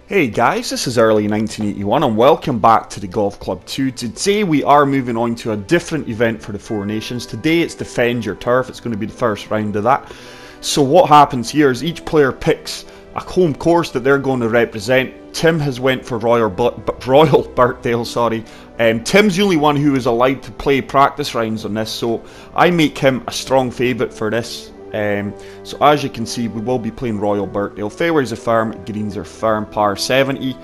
Hey guys, this is Early 1981 and welcome back to the Golf Club 2. Today we are moving on to a different event for the Four Nations. Today it's Defend Your Turf. It's going to be the first round of that. So what happens here is each player picks a home course that they're going to represent. Tim has went for Royal Birkdale, sorry. Tim's the only one who is allowed to play practice rounds on this, so I make him a strong favourite for this. So as you can see, we will be playing Royal Birkdale. Fairways are firm, greens are firm, par 70.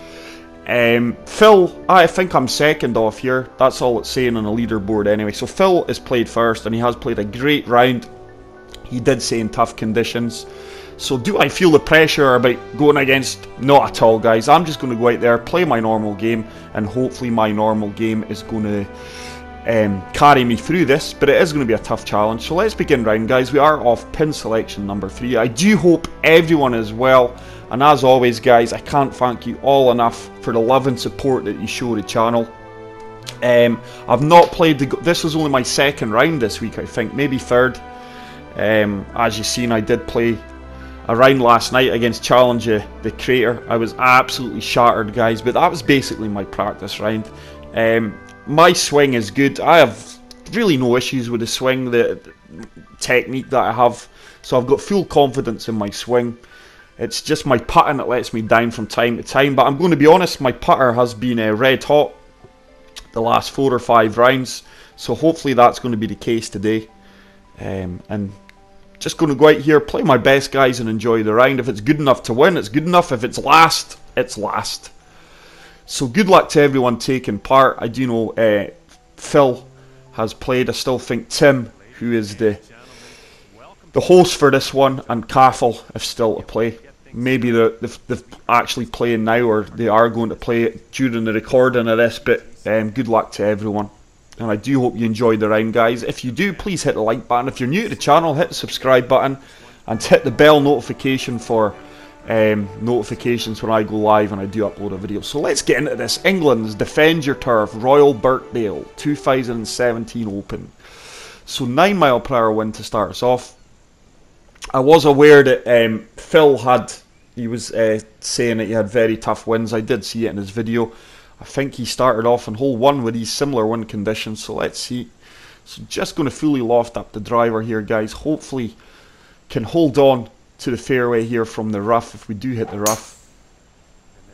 Phil, I think I'm second off here. That's all it's saying on the leaderboard anyway. So Phil is played first and he has played a great round. He did say in tough conditions. So do I feel the pressure about going against? Not at all, guys. I'm just going to go out there, play my normal game, and hopefully my normal game is going to carry me through this, but it is going to be a tough challenge. So let's begin round, guys. We are off pin selection number 3. I do hope everyone is well, and as always, guys, I can't thank you all enough for the love and support that you show the channel. I've not played this was only my second round this week, I think, maybe third. As you've seen, I did play a round last night against Challenger the Crater. I was absolutely shattered, guys, but that was basically my practice round. My swing is good. I have really no issues with the swing, the technique that I have. So I've got full confidence in my swing. It's just my putting that lets me down from time to time. But I'm going to be honest, my putter has been red hot the last 4 or 5 rounds. So hopefully that's going to be the case today. And just going to go out here, play my best, guys, and enjoy the round. If it's good enough to win, it's good enough. If it's last, it's last. So good luck to everyone taking part. I do know Phil has played. I still think Tim, who is the host for this one, and Cathal is still to play. Maybe they're actually playing now, or they are going to play it during the recording of this, but good luck to everyone. And I do hope you enjoyed the round, guys. If you do, please hit the like button. If you're new to the channel, hit the subscribe button and hit the bell notification for notifications when I go live and I do upload a video. So let's get into this. England's Defend Your Turf Royal Birkdale 2017 Open. So 9 mile per hour wind to start us off. I was aware that Phil was saying that he had very tough winds. I did see it in his video. I think he started off on hole 1 with these similar wind conditions, so let's see. So just going to fully loft up the driver here, guys. Hopefully can hold on to the fairway here from the rough if we do hit the rough.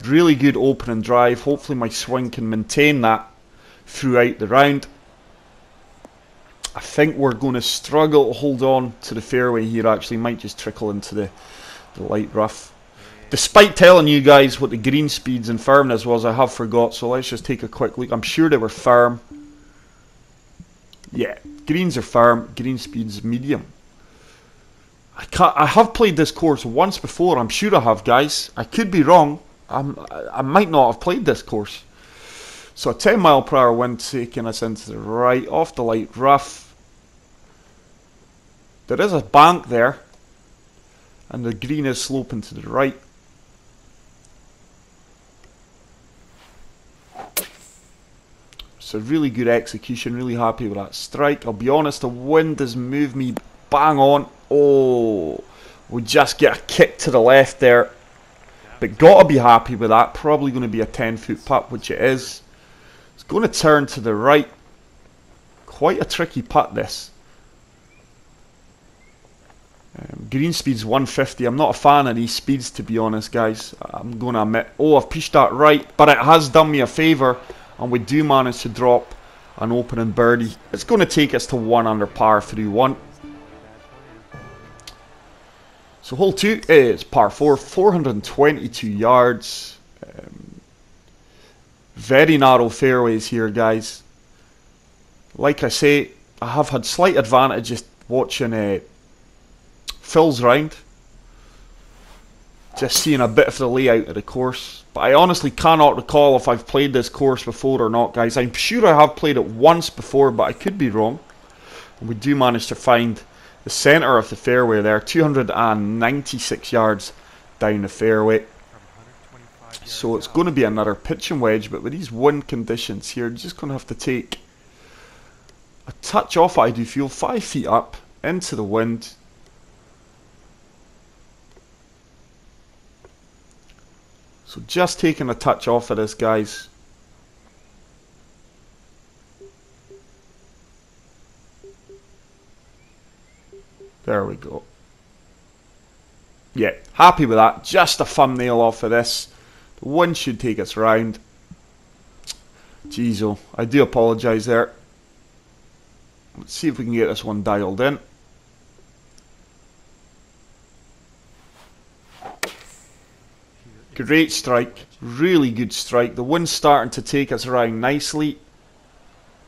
Really good opening drive. Hopefully my swing can maintain that throughout the round. I think we're going to struggle to hold on to the fairway here. Actually might just trickle into the light rough. Despite telling you guys what the green speeds and firmness was, I have forgot, so let's just take a quick look. I'm sure they were firm. Yeah, greens are firm, green speeds medium. I have played this course once before, I'm sure I have, guys. I could be wrong. I might not have played this course. So a 10 mile per hour wind taking us into the right, off the light rough. There is a bank there, and the green is sloping to the right. So really good execution, really happy with that strike. I'll be honest, the wind has moved me bang on. Oh, we just get a kick to the left there. But got to be happy with that. Probably going to be a 10-foot putt, which it is. It's going to turn to the right. Quite a tricky putt, this. Green speed's 150. I'm not a fan of these speeds, to be honest, guys. I'm going to admit. Oh, I've pushed that right. But it has done me a favour. And we do manage to drop an opening birdie. It's going to take us to 1 under par through 1. So hole 2 is par 4, 422 yards. Very narrow fairways here, guys. Like I say, I have had slight advantage just watching Phil's round. Just seeing a bit of the layout of the course. But I honestly cannot recall if I've played this course before or not, guys. I'm sure I have played it once before, but I could be wrong. And we do manage to find the centre of the fairway there, 296 yards down the fairway. So it's going to be another pitching wedge, but with these wind conditions here, just going to have to take a touch off, I do feel, 5 feet up into the wind. So just taking a touch off of this, guys. There we go. Yeah, happy with that. Just a thumbnail off of this. The wind should take us round. Jeez, oh, I do apologise there. Let's see if we can get this one dialed in. Great strike. Really good strike. The wind's starting to take us around nicely.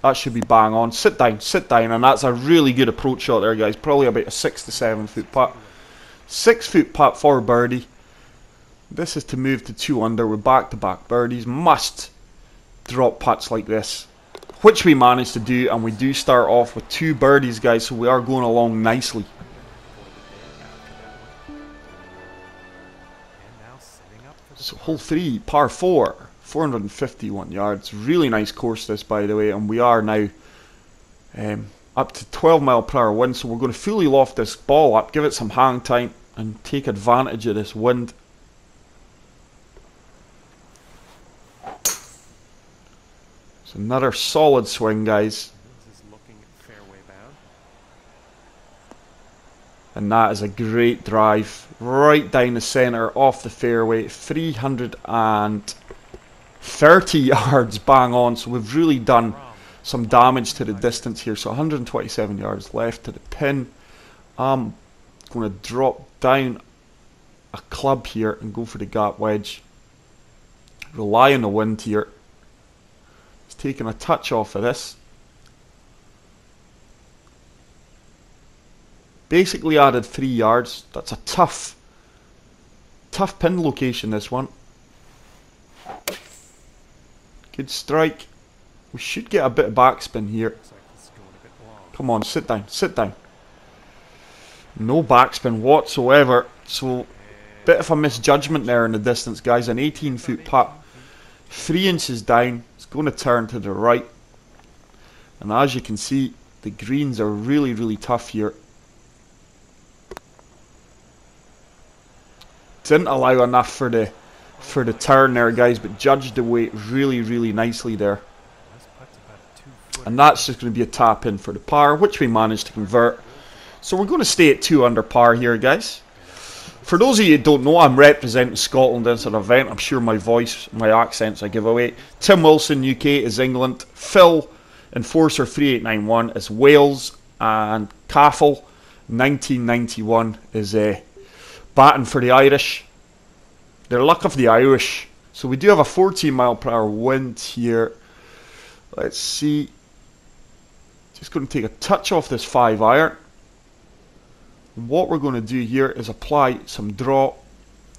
That should be bang on. Sit down, and that's a really good approach shot there, guys. Probably about a 6 to 7 foot putt. 6 foot putt for birdie. This is to move to 2 under with back-to-back birdies. Must drop putts like this, which we managed to do, and we do start off with 2 birdies, guys, so we are going along nicely. So hole 3, par 4, 451 yards. Really nice course this, by the way, and we are now up to 12 mile per hour wind, so we're going to fully loft this ball up, give it some hang time, and take advantage of this wind. It's another solid swing, guys. And that is a great drive right down the centre off the fairway. 330 yards bang on. So we've really done some damage to the distance here. So 127 yards left to the pin. I'm going to drop down a club here and go for the gap wedge. Rely on the wind here. It's taking a touch off of this. Basically added 3 yards. That's a tough pin location, this one. Good strike. We should get a bit of backspin here. Come on, sit down, sit down. No backspin whatsoever. So, bit of a misjudgment there in the distance, guys. An 18 foot putt. 3 inches down. It's going to turn to the right. And as you can see, the greens are really, really tough here. Didn't allow enough for the turn there, guys, but judged the weight really, really nicely there. And that's just going to be a tap in for the par, which we managed to convert. So we're going to stay at 2 under par here, guys. For those of you who don't know, I'm representing Scotland in this event. I'm sure my voice, my accents I give away. Tim Wilson, UK, is England. Phil, Enforcer 3891, is Wales. And Caffel, 1991, is batting for the Irish. They're luck of the Irish. So we do have a 14 mile per hour wind here. Let's see. Just going to take a touch off this 5 iron. And what we're going to do here is apply some draw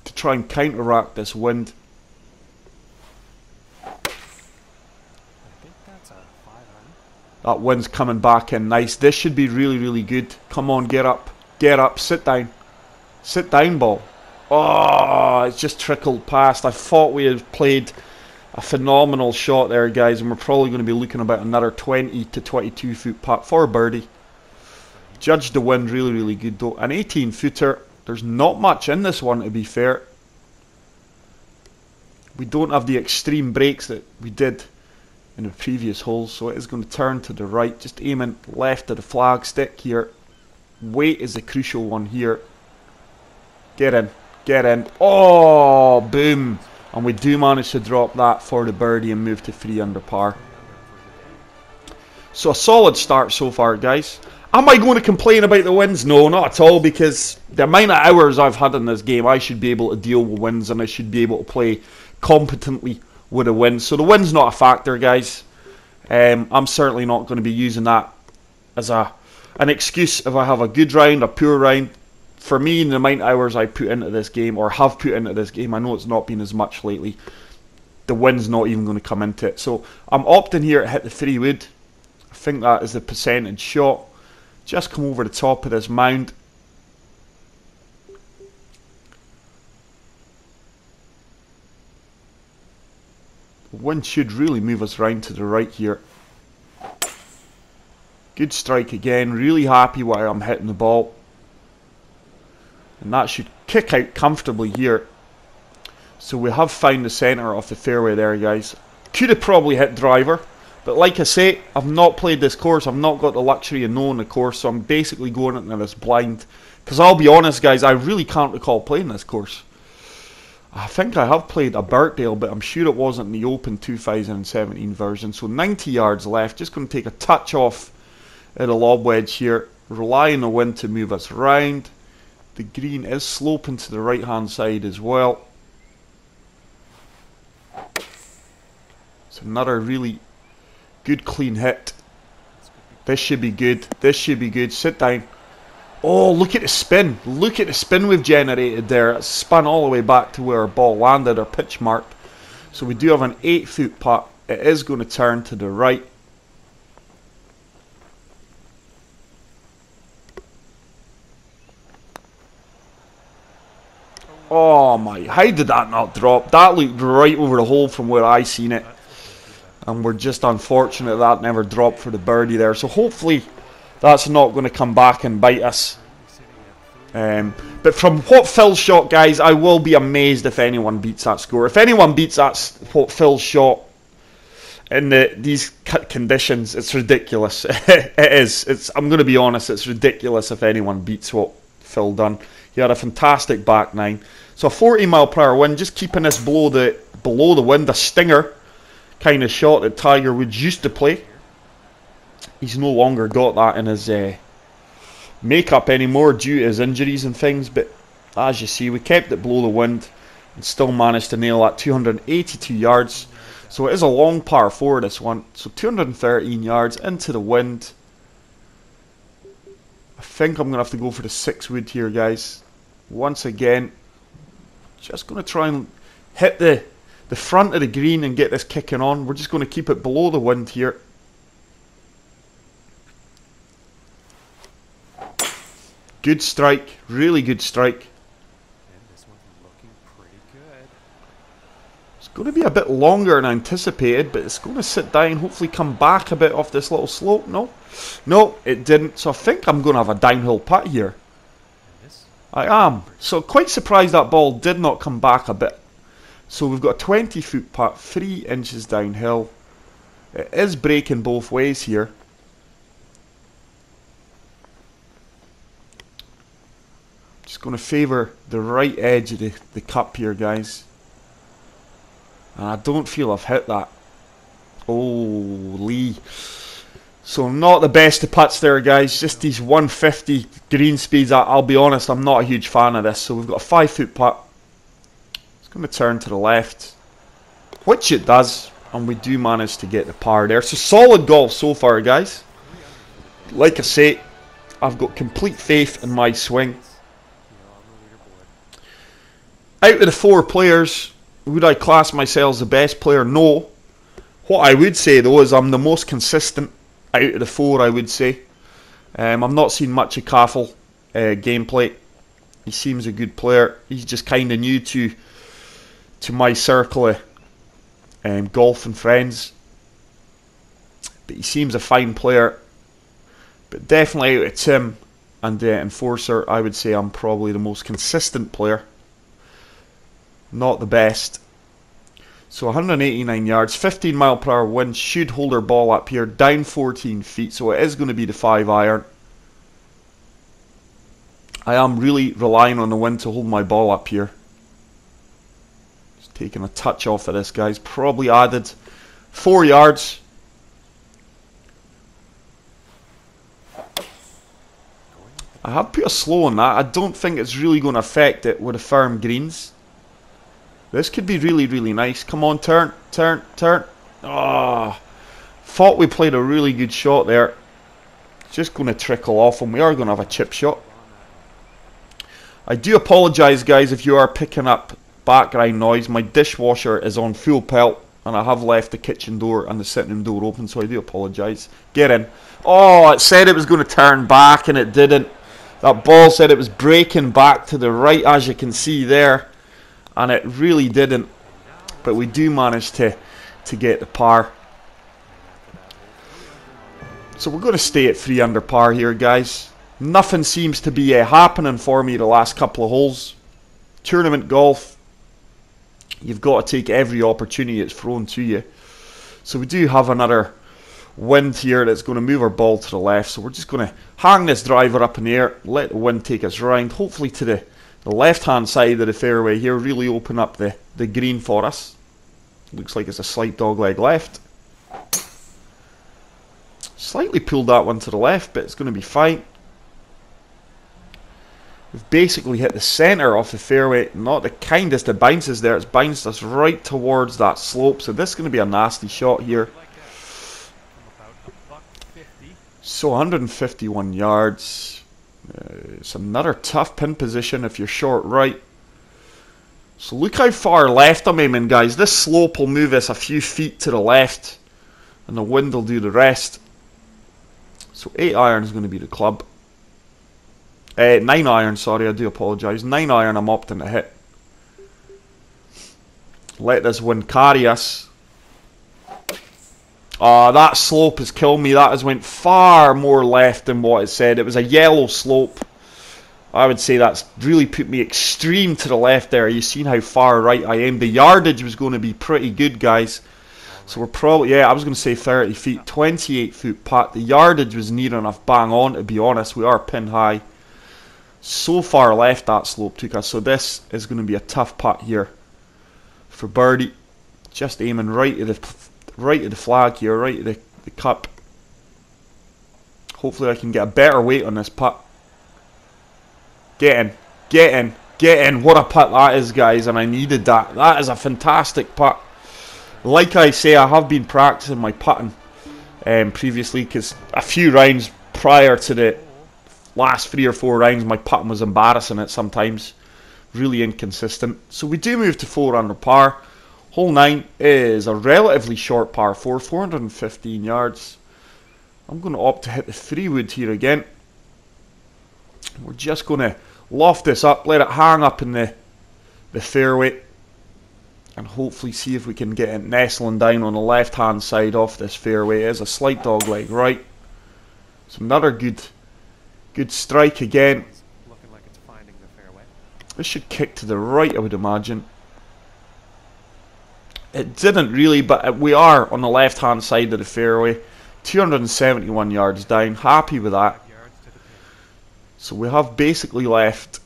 to try and counteract this wind. That wind's coming back in nice. This should be really, really good. Come on, get up, sit down. Sit down, ball. Oh, it's just trickled past. I thought we had played a phenomenal shot there, guys, and we're probably going to be looking about another 20 to 22 foot putt for birdie. Judged the wind really, really good though. An 18 footer. There's not much in this one, to be fair. We don't have the extreme breaks that we did in the previous holes, so it is going to turn to the right. Just aiming left of the flag stick here. Weight is the crucial one here. Get in, get in. Oh, boom. And we do manage to drop that for the birdie and move to 3 under par. So a solid start so far, guys. Am I going to complain about the wins? No, not at all, because the amount of hours I've had in this game, I should be able to deal with wins and I should be able to play competently with a win. So the win's not a factor, guys. I'm certainly not going to be using that as an excuse if I have a good round, a poor round. For me, in the amount of hours I put into this game, or have put into this game, I know it's not been as much lately, the win's not even going to come into it. So I'm opting here to hit the 3 wood. I think that is the percentage shot. Just come over the top of this mound. The wind should really move us round to the right here. Good strike again. Really happy where I'm hitting the ball. And that should kick out comfortably here. So we have found the centre of the fairway there, guys. Could have probably hit driver, but like I say, I've not played this course. I've not got the luxury of knowing the course, so I'm basically going into this blind. Because I'll be honest, guys, I really can't recall playing this course. I think I have played a Birkdale, but I'm sure it wasn't the Open 2017 version. So 90 yards left. Just going to take a touch off at a lob wedge here. Rely on the wind to move us round. The green is sloping to the right hand side as well. It's another really good clean hit. This should be good. This should be good. Sit down. Oh, look at the spin. Look at the spin we've generated there. It's spun all the way back to where our ball landed, our pitch mark. So we do have an 8-foot putt. It is going to turn to the right. Oh my, how did that not drop? That looked right over the hole from where I seen it. And we're just unfortunate that never dropped for the birdie there. So hopefully that's not going to come back and bite us. But from what Phil shot, guys, I will be amazed if anyone beats that score. If anyone beats that, what Phil shot in these conditions, it's ridiculous. It is. I'm going to be honest, it's ridiculous if anyone beats what Phil done. He had a fantastic back nine. So a 40 mile per hour wind, just keeping this below the wind, a stinger kind of shot that Tiger Woods used to play. He's no longer got that in his makeup anymore due to his injuries and things, but as you see, we kept it below the wind and still managed to nail that 282 yards. So it is a long par 4, this one. So 213 yards into the wind. I think I'm going to have to go for the 6 wood here, guys. Once again, just going to try and hit the front of the green and get this kicking on. We're just going to keep it below the wind here. Good strike, really good strike. And this one's looking pretty good. It's going to be a bit longer than anticipated, but it's going to sit down, hopefully come back a bit off this little slope. No, it didn't. So I think I'm going to have a downhill putt here. I am. So quite surprised that ball did not come back a bit. So we've got a 20-foot putt, 3 inches downhill. It is breaking both ways here. Just going to favour the right edge of the cup here, guys. And I don't feel I've hit that. Holy. So not the best of putts there, guys. Just these 150 green speeds. I'll be honest, I'm not a huge fan of this. So we've got a 5-foot putt. It's going to turn to the left, which it does. And we do manage to get the par there. So solid golf so far, guys. Like I say, I've got complete faith in my swing. Out of the 4 players, would I class myself as the best player? No. What I would say though is I'm the most consistent out of the 4, I would say. I've not seen much of Cathal gameplay. He seems a good player. He's just kind of new to my circle of golf and friends. But he seems a fine player. But definitely out of Tim and Enforcer, I would say I'm probably the most consistent player. Not the best. So 189 yards, 15 mile per hour wind, should hold our ball up here, down 14 feet, so it is going to be the 5 iron. I am really relying on the wind to hold my ball up here. Just taking a touch off of this, guys. Probably added 4 yards. I have put a slow on that. I don't think it's really going to affect it with the firm greens. This could be really, really nice. Come on, turn. Ah, thought we played a really good shot there. Just going to trickle off, and we are going to have a chip shot. I do apologise, guys, if you are picking up background noise. My dishwasher is on full pelt, and I have left the kitchen door and the sitting room door open, so I do apologise. Get in. Oh, it said it was going to turn back, and it didn't. That ball said it was breaking back to the right, as you can see there. And it really didn't, but we do manage to get the par. So we're going to stay at 3 under par here, guys. Nothing seems to be happening for me the last couple of holes. Tournament golf You've got to take every opportunity that's thrown to you. So we do have another wind here that's going to move our ball to the left. So we're just going to hang this driver up in the air, let the wind take us round, hopefully to the left-hand side of the fairway here, really open up the green for us. Looks like it's a slight dogleg left. Slightly pulled that one to the left, but it's going to be fine. We've basically hit the centre of the fairway, not the kindest of bounces there. It's bounced us right towards that slope, so this is going to be a nasty shot here. So 151 yards. It's another tough pin position if you're short right. So look how far left I'm aiming, guys. This slope will move us a few feet to the left, and the wind will do the rest. So 8 iron is going to be the club. 9 iron, sorry, I do apologise. 9 iron I'm opting to hit. Let this wind carry us. That slope has killed me. That has went far more left than what it said. It was a yellow slope. I would say that's really put me extreme to the left there. You've seen how far right I am. The yardage was going to be pretty good, guys. So we're probably, yeah, I was going to say 30 feet. 28 foot putt. The yardage was near enough bang on, to be honest. We are pin high. So far left that slope took us. So this is going to be a tough putt here for birdie. Just aiming right at the flag here, right at the cup. Hopefully I can get a better weight on this putt. Get in, get in, get in. What a putt that is, guys, and I needed that. That is a fantastic putt. Like I say, I have been practicing my putting previously, because a few rounds prior to the last 3 or 4 rounds, my putting was embarrassing at sometimes. Really inconsistent. So we do move to 4 under par. Hole 9 is a relatively short par 4, 415 yards. I'm going to opt to hit the 3-wood here again. We're just going to loft this up, let it hang up in the fairway, and hopefully see if we can get it nestling down on the left hand side off this fairway. It is a slight dog leg right. It's another good strike again. Looking like it's finding the fairway. This should kick to the right, I would imagine. It didn't really, but we are on the left hand side of the fairway. 271 yards down. Happy with that. So we have basically left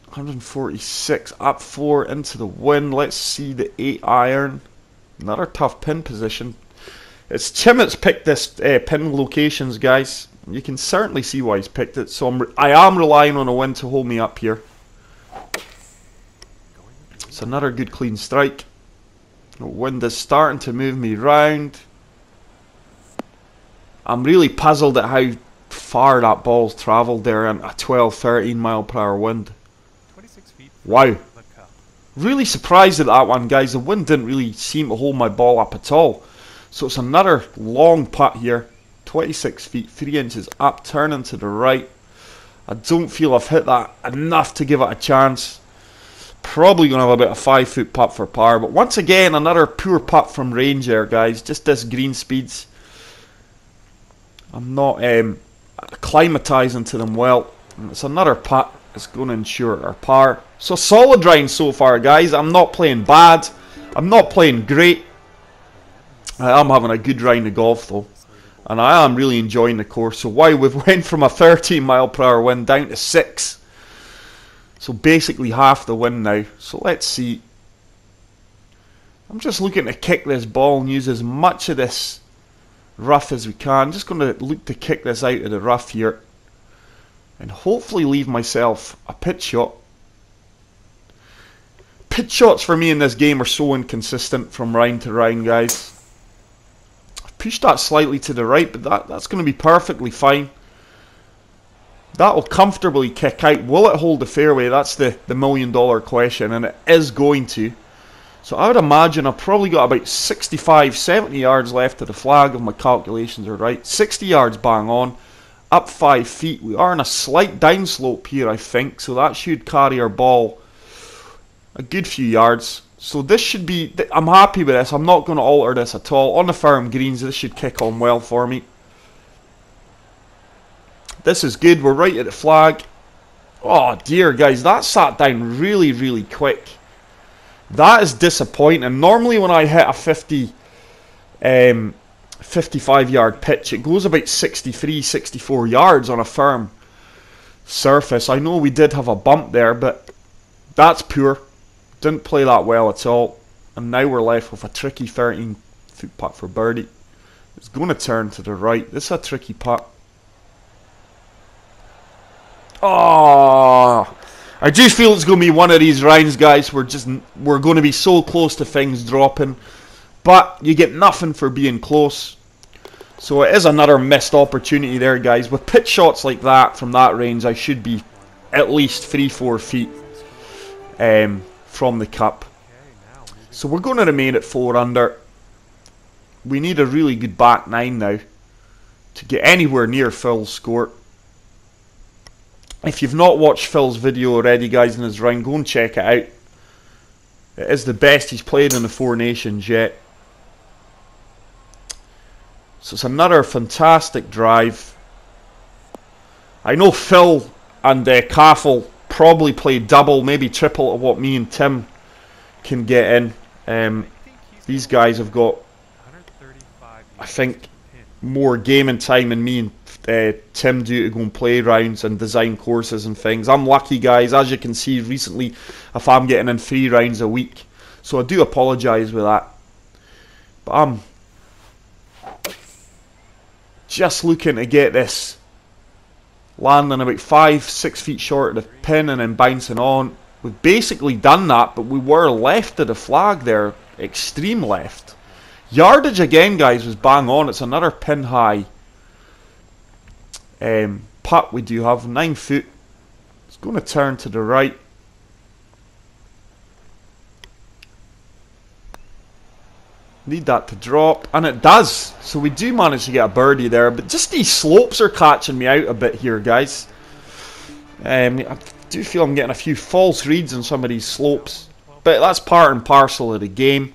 146 up 4 into the wind. Let's see the 8 iron. Another tough pin position. It's Tim that's picked this pin locations, guys. You can certainly see why he's picked it. So I am relying on a wind to hold me up here. It's another good clean strike. The wind is starting to move me round. I'm really puzzled at how far that ball's travelled there in a 12-13 mile per hour wind. 26 feet. Wow. Really surprised at that one, guys. The wind didn't really seem to hold my ball up at all. So it's another long putt here. 26 feet, 3 inches up, turning to the right. I don't feel I've hit that enough to give it a chance. Probably going to have about a 5-foot putt for par. But once again, another poor putt from range there, guys. Just this green speeds. I'm not acclimatising to them well. And it's another putt. It's going to ensure our par. So solid round so far, guys. I'm not playing bad. I'm not playing great. I am having a good round of golf though. And I am really enjoying the course. So wow, we've went from a 13 mile per hour wind down to 6. So basically half the wind now. So let's see. I'm just looking to kick this ball and use as much of this rough as we can. Just going to look to kick this out of the rough here. And hopefully leave myself a pitch shot. Pitch shots for me in this game are so inconsistent from round to round, guys. I've pushed that slightly to the right, but that's going to be perfectly fine. That will comfortably kick out. Will it hold the fairway? That's the million-dollar question, and it is going to. So I would imagine I've probably got about 65, 70 yards left to the flag if my calculations are right. 60 yards bang on. Up 5 feet. We are on a slight downslope here, I think, so that should carry our ball a good few yards. So this should be, I'm happy with this. I'm not going to alter this at all. On the firm greens, this should kick on well for me. This is good. We're right at the flag. Oh dear, guys, that sat down really, really quick. That is disappointing. Normally when I hit a 55 yard pitch, it goes about 63, 64 yards on a firm surface. I know we did have a bump there, but that's poor. Didn't play that well at all. And now we're left with a tricky 13-foot putt for birdie. It's going to turn to the right. This is a tricky putt. Oh, I do feel it's going to be one of these rounds, guys. We're going to be so close to things dropping, but you get nothing for being close. So it is another missed opportunity there, guys. With pitch shots like that from that range, I should be at least 3-4 feet from the cup. So we're going to remain at 4 under. We need a really good back 9 now to get anywhere near Phil's score. If you've not watched Phil's video already, guys, in his round, go and check it out. It is the best he's played in the Four Nations yet. So it's another fantastic drive. I know Phil and Caffel probably play double, maybe triple of what me and Tim can get in. These guys have got, I think, more gaming time than me and Tim do to go and play rounds and design courses and things. I'm lucky, guys, as you can see recently, if I'm getting in 3 rounds a week. So I do apologise with that. But I'm just looking to get this landing about 5-6 feet short of the pin and then bouncing on. We've basically done that, but we were left of the flag there, extreme left. Yardage again, guys, was bang on. It's another pin high putt we do have, 9 foot. It's going to turn to the right. Need that to drop, and it does. So we do manage to get a birdie there, but just these slopes are catching me out a bit here, guys. I do feel I'm getting a few false reads on some of these slopes, but that's part and parcel of the game.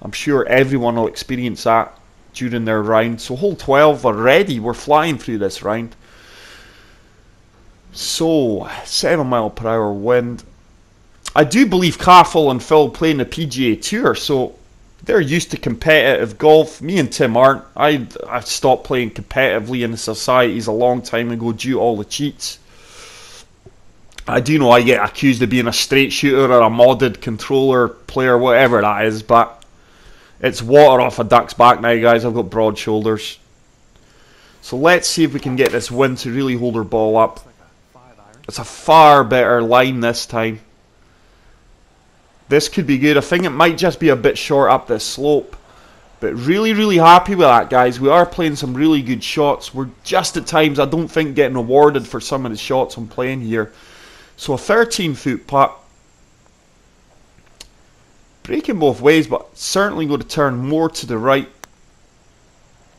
I'm sure everyone will experience that during their round. So hole 12 already, we're flying through this round. So 7 mile per hour wind. I do believe Caffel and Phil play in the PGA Tour, so they're used to competitive golf. Me and Tim aren't. I stopped playing competitively in the societies a long time ago due to all the cheats. I do know I get accused of being a straight shooter or a modded controller player, whatever that is, but it's water off a duck's back now, guys. I've got broad shoulders. So let's see if we can get this wind to really hold her ball up. It's a far better line this time. This could be good. I think it might just be a bit short up this slope. But really, really happy with that, guys. We are playing some really good shots. We're just at times, I don't think, getting rewarded for some of the shots I'm playing here. So a 13-foot putt. Breaking both ways, but certainly going to turn more to the right.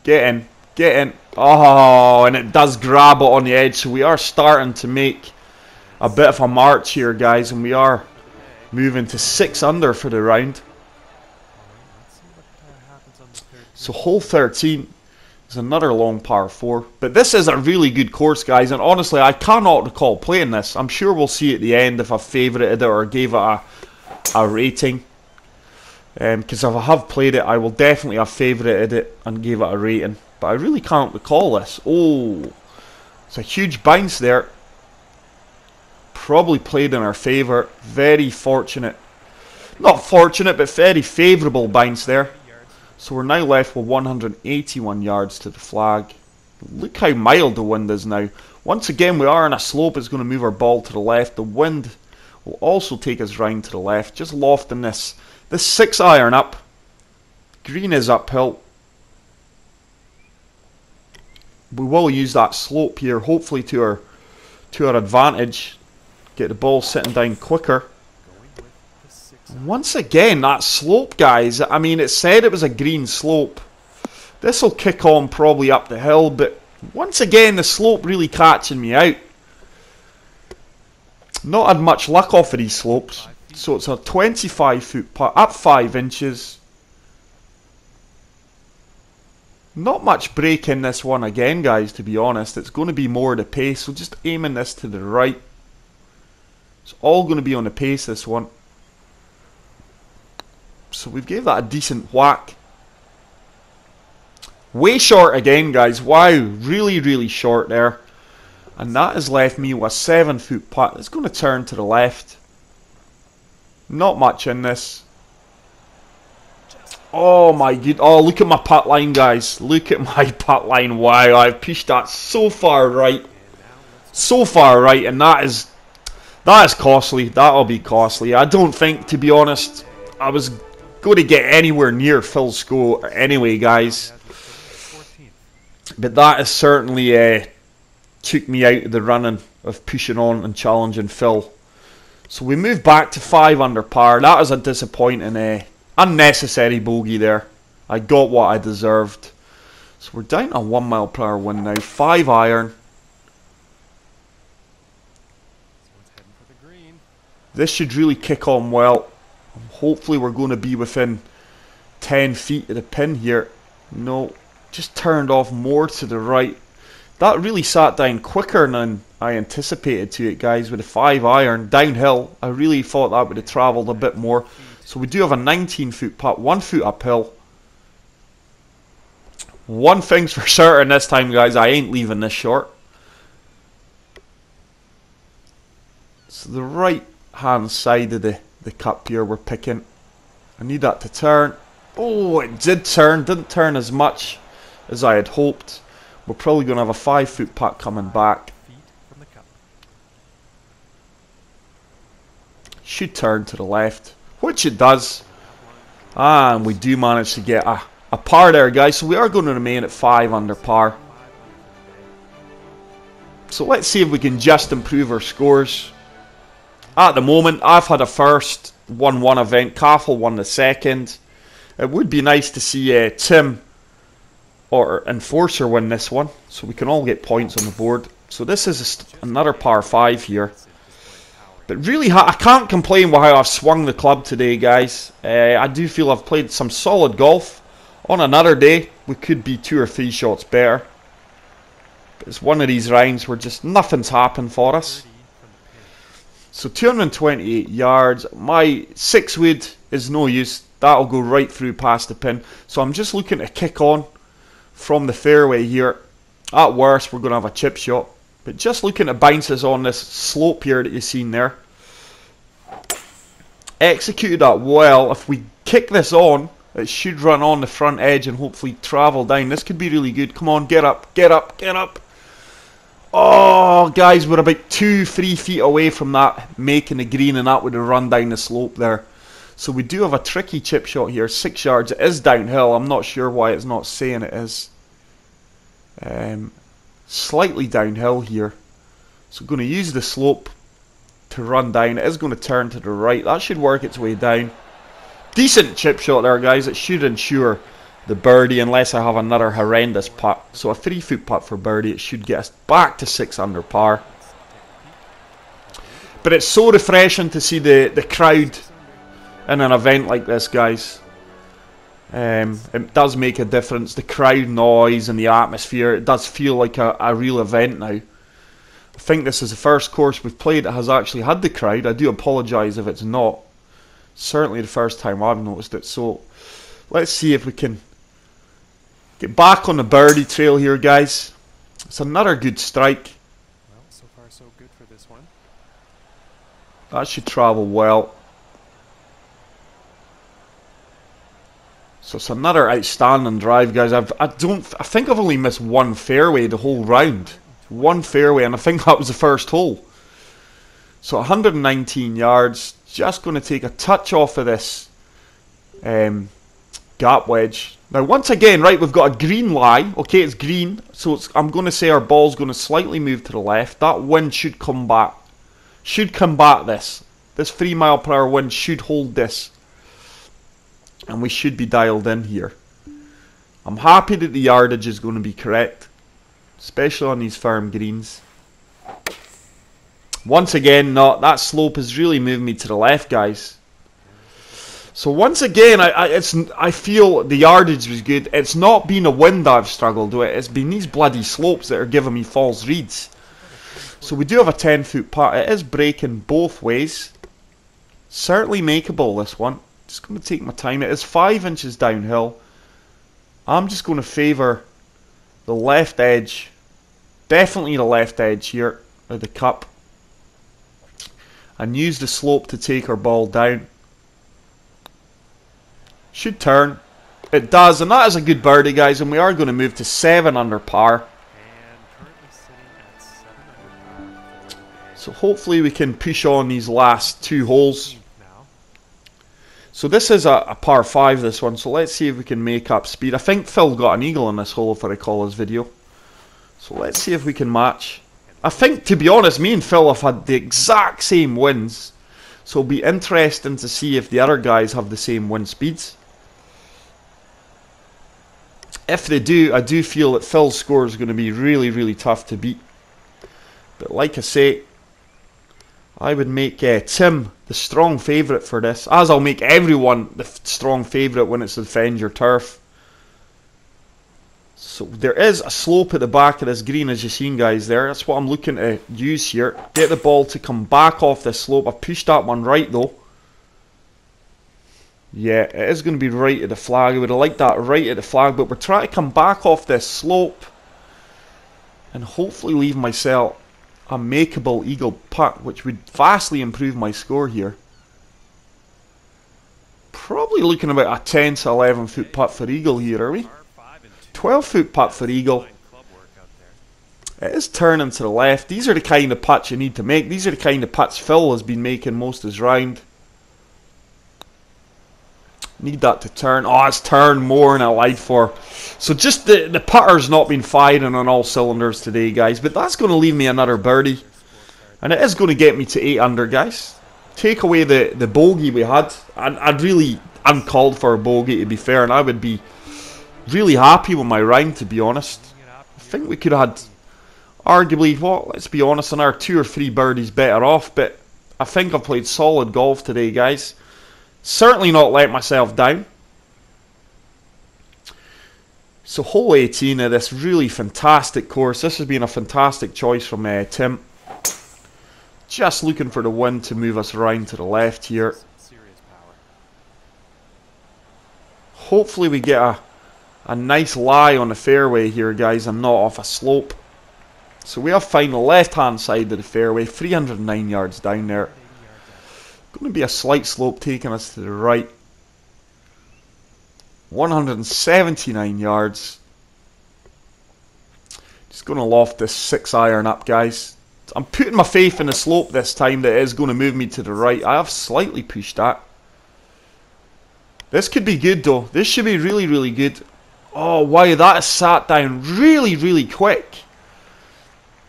Get in. Get in. Oh, and it does grab it on the edge. So we are starting to make a bit of a march here, guys. And we are moving to 6 under for the round. So hole 13 is another long par 4. But this is a really good course, guys. And honestly, I cannot recall playing this. I'm sure we'll see at the end if I favorited it or gave it a rating. Because if I have played it, I will definitely have favorited it and gave it a rating. But I really can't recall this. Oh, it's a huge bounce there. Probably played in our favour. Very fortunate. Not fortunate, but very favourable bounce there. So we're now left with 181 yards to the flag. Look how mild the wind is now. Once again, we are on a slope. It's going to move our ball to the left. The wind will also take us round to the left. Just lofting this 6-iron up. Green is uphill. We will use that slope here, hopefully to our advantage. Get the ball sitting down quicker. Once again, that slope, guys. I mean, it said it was a green slope. This will kick on probably up the hill, but once again, the slope really catching me out. Not had much luck off of these slopes. So it's a 25-foot putt, up 5 inches. Not much break in this one again, guys, to be honest. It's going to be more the pace, so just aiming this to the right. It's all going to be on the pace, this one. So we've gave that a decent whack. Way short again, guys. Wow, really, really short there. And that has left me with a 7 foot putt. It's going to turn to the left. Not much in this. Oh my god. Oh, look at my putt line, guys. Look at my putt line. Wow, I've pushed that so far right. So far right, and that is costly. That'll be costly. I don't think, to be honest, I was going to get anywhere near Phil's score anyway, guys. But that has certainly took me out of the running of pushing on and challenging Phil. So we move back to 5 under par. That was a disappointing, unnecessary bogey there. I got what I deserved. So we're down to 1 mile per hour wind now. 5 iron. This should really kick on well. Hopefully we're going to be within 10 feet of the pin here. No, just turned off more to the right. That really sat down quicker than I anticipated to it, guys, with a 5 iron downhill. I really thought that would have travelled a bit more. So we do have a 19 foot putt, 1 foot uphill. One thing's for certain this time, guys, I ain't leaving this short. So the right hand side of the cup here we're picking. I need that to turn. Oh, it did turn. Didn't turn as much as I had hoped. We're probably going to have a 5 foot putt coming back. Should turn to the left, which it does. And we do manage to get a par there, guys. So we are going to remain at 5 under par. So let's see if we can just improve our scores. At the moment, I've had a first, won one event. Cathal won the second. It would be nice to see Tim or Enforcer win this one, so we can all get points on the board. So this is another par 5 here. But really, I can't complain with how I've swung the club today, guys. I do feel I've played some solid golf. On another day, we could be 2 or 3 shots better. But it's one of these rounds where just nothing's happened for us. So 228 yards. My 6-wood is no use. That'll go right through past the pin. So I'm just looking to kick on from the fairway here. At worst, we're going to have a chip shot. But just looking to bounce us on this slope here that you've seen there. Executed that well. If we kick this on, it should run on the front edge and hopefully travel down. This could be really good. Come on, get up, get up, get up. Oh, guys, we're about 2-3 feet away from that making the green, and that would have run down the slope there. So we do have a tricky chip shot here. 6 yards. It is downhill. I'm not sure why it's not saying it is. Slightly downhill here. So going to use the slope to run down. It is going to turn to the right. That should work its way down. Decent chip shot there, guys. It should ensure the birdie unless I have another horrendous putt. So a 3 foot putt for birdie. It should get us back to 6 under par. But it's so refreshing to see the crowd in an event like this, guys. It does make a difference. The crowd noise and the atmosphere. It does feel like a real event now. I think this is the first course we've played that has actually had the crowd. I do apologise if it's not. Certainly the first time I've noticed it. So let's see if we can get back on the birdie trail here, guys. It's another good strike. Well, so far so good for this one. That should travel well. So it's another outstanding drive, guys. I think I've only missed one fairway the whole round. One fairway, and I think that was the first hole. So 119 yards. Just going to take a touch off of this gap wedge. Now, once again, right, we've got a green lie. Okay, it's green. So I'm going to say our ball's going to slightly move to the left. That wind should come back. Should combat this. This 3 mile per hour wind should hold this. And we should be dialed in here. I'm happy that the yardage is going to be correct. Especially on these firm greens. Once again, that slope has really moved me to the left, guys. So once again, I feel the yardage was good. It's not been a wind I've struggled with. It's been these bloody slopes that are giving me false reads. So we do have a 10 foot putt. It is breaking both ways. Certainly makeable, this one. Just going to take my time. It is 5 inches downhill. I'm just going to favour the left edge. Definitely the left edge here of the cup. And use the slope to take our ball down. Should turn. It does, and that is a good birdie, guys, and we are going to move to 7 under par. So hopefully we can push on these last 2 holes. So this is a par 5, this one, so let's see if we can make up speed. I think Phil got an eagle on this hole, if I recall his video. So let's see if we can match. I think, to be honest, me and Phil have had the exact same wins. So it'll be interesting to see if the other guys have the same wind speeds. If they do, I do feel that Phil's score is going to be really, really tough to beat. But like I say, I would make Tim the strong favourite for this, as I'll make everyone the strong favourite when it's the Defend Your Turf. So there is a slope at the back of this green, as you've seen, guys, there. That's what I'm looking to use here. Get the ball to come back off this slope. I pushed that one right, though. Yeah, it is going to be right at the flag. I would have liked that right at the flag, but we're trying to come back off this slope and hopefully leave myself a makeable eagle putt, which would vastly improve my score here. Probably looking about a 10 to 11 foot putt for eagle here, are we? 12 foot putt for eagle. It is turning to the left. These are the kind of putts you need to make. These are the kind of putts Phil has been making most of his round. Need that to turn. Oh, it's turned more than I lied for. So just the putter's not been firing on all cylinders today, guys. But that's going to leave me another birdie. And it is going to get me to 8 under, guys. Take away the bogey we had. I'd really uncalled for a bogey, to be fair. And I would be really happy with my round, to be honest. I think we could have had, arguably, well, let's be honest, another 2 or 3 birdies better off. But I think I've played solid golf today, guys. Certainly not let myself down. So hole 18 of this really fantastic course. This has been a fantastic choice from Tim. Just looking for the wind to move us around to the left here. Hopefully we get a nice lie on the fairway here, guys, and not off a slope. So we are finding the left hand side of the fairway, 309 yards down there. Going to be a slight slope taking us to the right. 179 yards. Just going to loft this 6 iron up, guys. I'm putting my faith in the slope this time that is going to move me to the right. I have slightly pushed that. This could be good, though. This should be really, really good. Oh, wow, that has sat down really, really quick.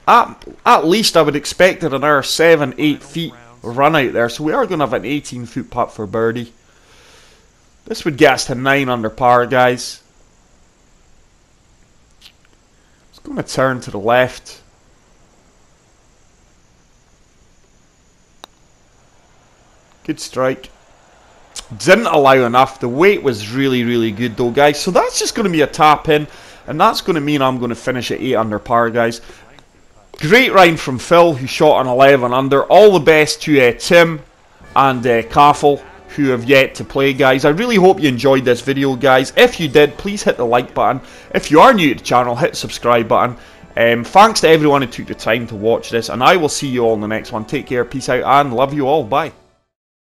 At least I would expect it another 7-8 feet run out there. So we are going to have an 18 foot putt for birdie. This would get us to 9 under par, guys. It's going to turn to the left. Good strike. Didn't allow enough. The weight was really, really good though, guys. So that's just going to be a tap in. And that's going to mean I'm going to finish at 8 under par, guys. Great round from Phil, who shot an 11 under. All the best to Tim and Kaffel, who have yet to play, guys. I really hope you enjoyed this video, guys. If you did, please hit the like button. If you are new to the channel, hit the subscribe button. Thanks to everyone who took the time to watch this, and I will see you all in the next one. Take care, peace out, and love you all. Bye.